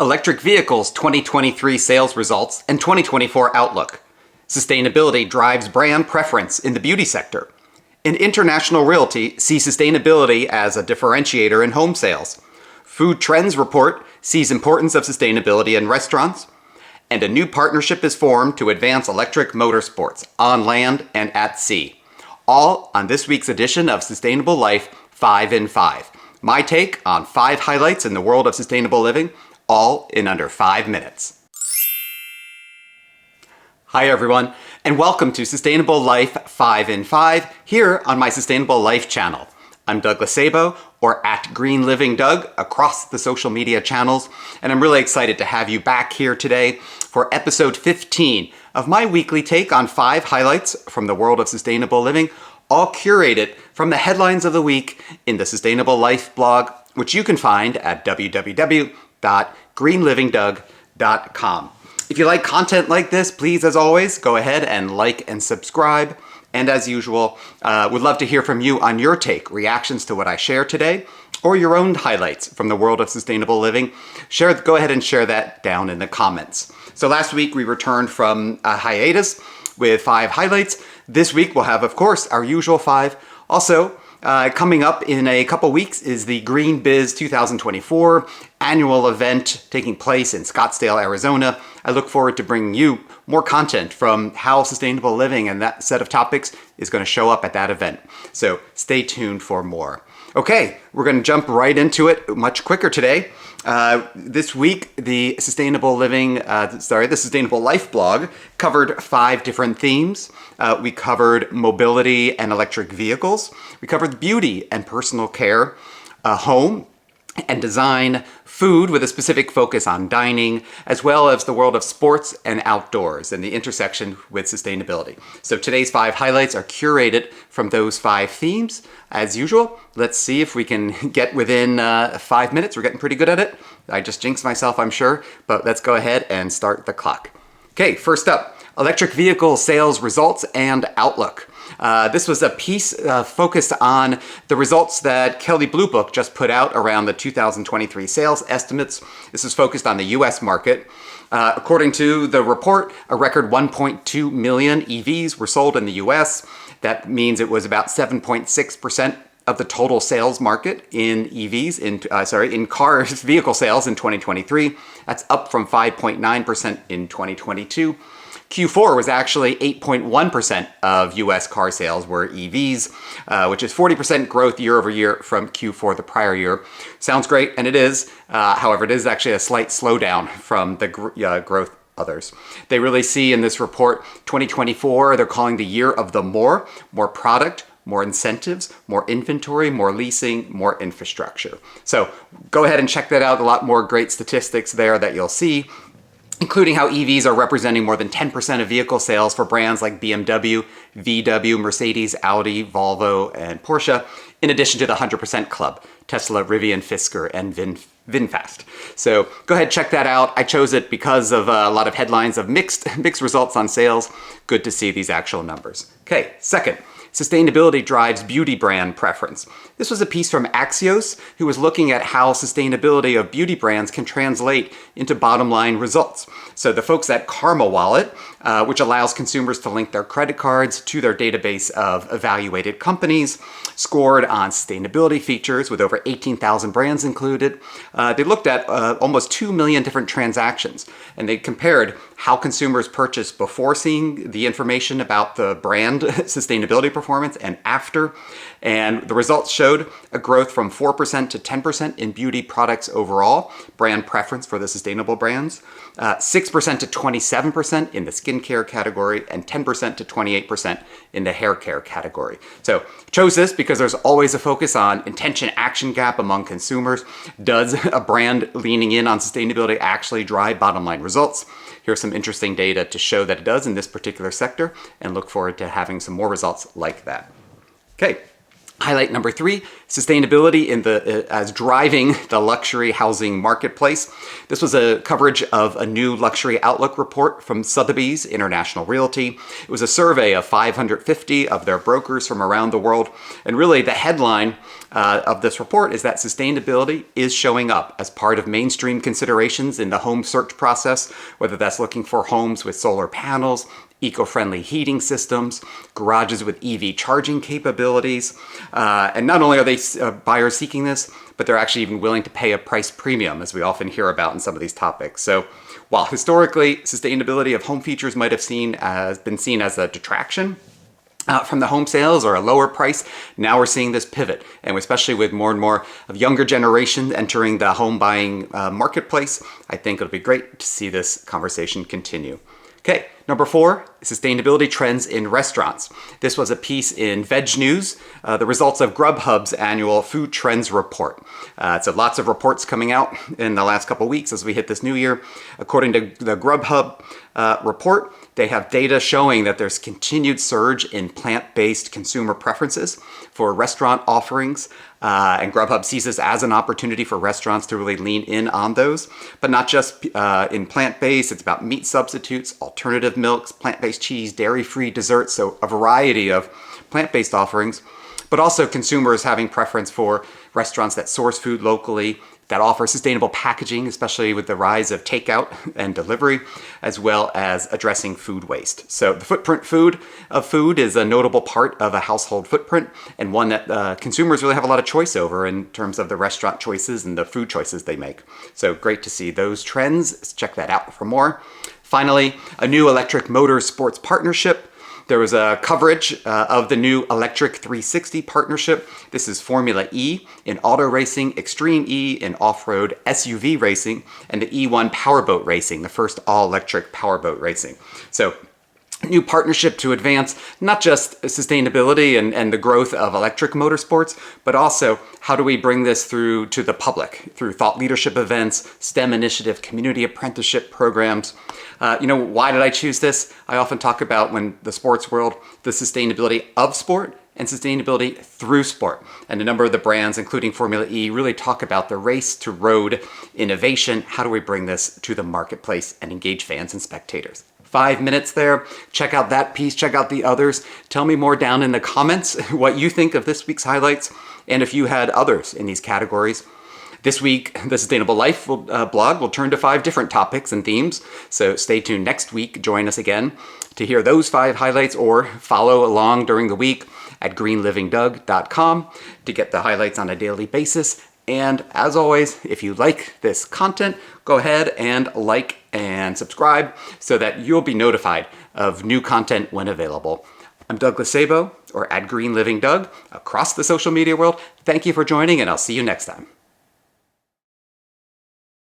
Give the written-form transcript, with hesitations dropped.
Electric vehicles 2023 sales results and 2024 outlook. Sustainability drives brand preference in the beauty sector. And International Realty sees sustainability as a differentiator in home sales. Food Trends Report sees importance of sustainability in restaurants. And a new partnership is formed to advance electric motorsports on land and at sea. All on this week's edition of Sustainable Life 5 in 5. My take on 5 highlights in the world of sustainable living, all in under 5 minutes. Hi everyone, and welcome to Sustainable Life 5 in 5 here on my Sustainable Life channel. I'm Douglas Sabo, or at Green Living Doug, across the social media channels, and I'm really excited to have you back here today for episode 15 of my weekly take on 5 highlights from the world of sustainable living, all curated from the headlines of the week in the Sustainable Life blog, which you can find at www.greenlivingdoug.com. If you like content like this, please, as always, go ahead and like and subscribe. And as usual, would love to hear from you on your take, reactions to what I share today, or your own highlights from the world of sustainable living. Go ahead and share that down in the comments. So last week we returned from a hiatus with 5 highlights. This week we'll have, of course, our usual 5. Also, coming up in a couple weeks is the Green Biz 2024 annual event taking place in Scottsdale, Arizona. I look forward to bringing you more content from how sustainable living and that set of topics is going to show up at that event. So stay tuned for more. Okay, we're going to jump right into it much quicker today. This week, the Sustainable Life blog covered 5 different themes. We covered mobility and electric vehicles. We covered beauty and personal care, home and design, food with a specific focus on dining, as well as the world of sports and outdoors and the intersection with sustainability. So today's 5 highlights are curated from those 5 themes. As usual, let's see if we can get within 5 minutes. We're getting pretty good at it. I just jinxed myself, I'm sure, but let's go ahead and start the clock. Okay, first up, electric vehicle sales results and outlook. This was a piece focused on the results that Kelley Blue Book just put out around the 2023 sales estimates. This is focused on the US market. According to the report, a record 1.2 million EVs were sold in the US. That means it was about 7.6% of the total sales market in EVs, in vehicle sales in 2023. That's up from 5.9% in 2022. Q4 was actually 8.1% of US car sales were EVs, which is 40% growth year over year from Q4 the prior year. Sounds great, and it is. However, it is actually a slight slowdown from the growth others. They really see in this report 2024, they're calling the year of the more product, more incentives, more inventory, more leasing, more infrastructure. So go ahead and check that out. A lot more great statistics there that you'll see, including how EVs are representing more than 10% of vehicle sales for brands like BMW, VW, Mercedes, Audi, Volvo, and Porsche, in addition to the 100% club, Tesla, Rivian, Fisker, and VinFast. So go ahead, check that out. I chose it because of a lot of headlines of mixed results on sales. Good to see these actual numbers. Okay, second, sustainability drives beauty brand preference. This was a piece from Axios, who was looking at how sustainability of beauty brands can translate into bottom line results. So the folks at Karma Wallet, which allows consumers to link their credit cards to their database of evaluated companies, scored on sustainability features with over 18,000 brands included. They looked at almost 2 million different transactions, and they compared how consumers purchase before seeing the information about the brand sustainability performance and after. And the results showed a growth from 4% to 10% in beauty products overall, brand preference for the sustainable brands, 6% to 27% in the skincare category, and 10% to 28% in the hair care category. So chose this because there's always a focus on intention action gap among consumers. Does a brand leaning in on sustainability actually drive bottom line results? Here's some interesting data to show that it does in this particular sector, and look forward to having some more results like that. Okay, Highlight number 3, sustainability as driving the luxury housing marketplace. This was a coverage of a new luxury outlook report from Sotheby's International Realty. It was a survey of 550 of their brokers from around the world. And really the headline of this report is that sustainability is showing up as part of mainstream considerations in the home search process, whether that's looking for homes with solar panels, eco-friendly heating systems, garages with EV charging capabilities. And not only are they buyers seeking this, but they're actually even willing to pay a price premium, as we often hear about in some of these topics. So while historically sustainability of home features might have been seen as a detraction from the home sales or a lower price, now we're seeing this pivot. And especially with more and more of younger generations entering the home buying marketplace, I think it'll be great to see this conversation continue. Okay, number 4, sustainability trends in restaurants. This was a piece in VegNews, the results of GrubHub's annual Food Trends Report. So lots of reports coming out in the last couple of weeks as we hit this new year. According to the GrubHub report, they have data showing that there's continued surge in plant-based consumer preferences for restaurant offerings. And GrubHub sees this as an opportunity for restaurants to really lean in on those, but not just in plant-based. It's about meat substitutes, alternative milks, plant-based cheese, dairy-free desserts, so a variety of plant-based offerings, but also consumers having preference for restaurants that source food locally, that offer sustainable packaging, especially with the rise of takeout and delivery, as well as addressing food waste. So the footprint of food is a notable part of a household footprint, and one that consumers really have a lot of choice over in terms of the restaurant choices and the food choices they make. So great to see those trends. Check that out for more. Finally, a new electric motorsports partnership. There was a coverage of the new Electric 360 partnership. This is Formula E in auto racing, Extreme E in off-road SUV racing, and the E1 powerboat racing, the first all-electric powerboat racing. So new partnership to advance not just sustainability and the growth of electric motorsports, but also how do we bring this through to the public through thought leadership events, STEM initiative, community apprenticeship programs. Why did I choose this? I often talk about, when the sports world, the sustainability of sport and sustainability through sport. And a number of the brands, including Formula E, really talk about the race to road innovation. How do we bring this to the marketplace and engage fans and spectators? 5 minutes there. Check out that piece, check out the others. Tell me more down in the comments what you think of this week's highlights, and if you had others in these categories. This week, the Sustainable Life blog will turn to 5 different topics and themes, so stay tuned next week. Join us again to hear those 5 highlights, or follow along during the week at greenlivingdoug.com to get the highlights on a daily basis. And as always, if you like this content, go ahead and like and subscribe so that you'll be notified of new content when available. I'm Douglas Sabo, or at Green Living Doug, across the social media world. Thank you for joining, and I'll see you next time.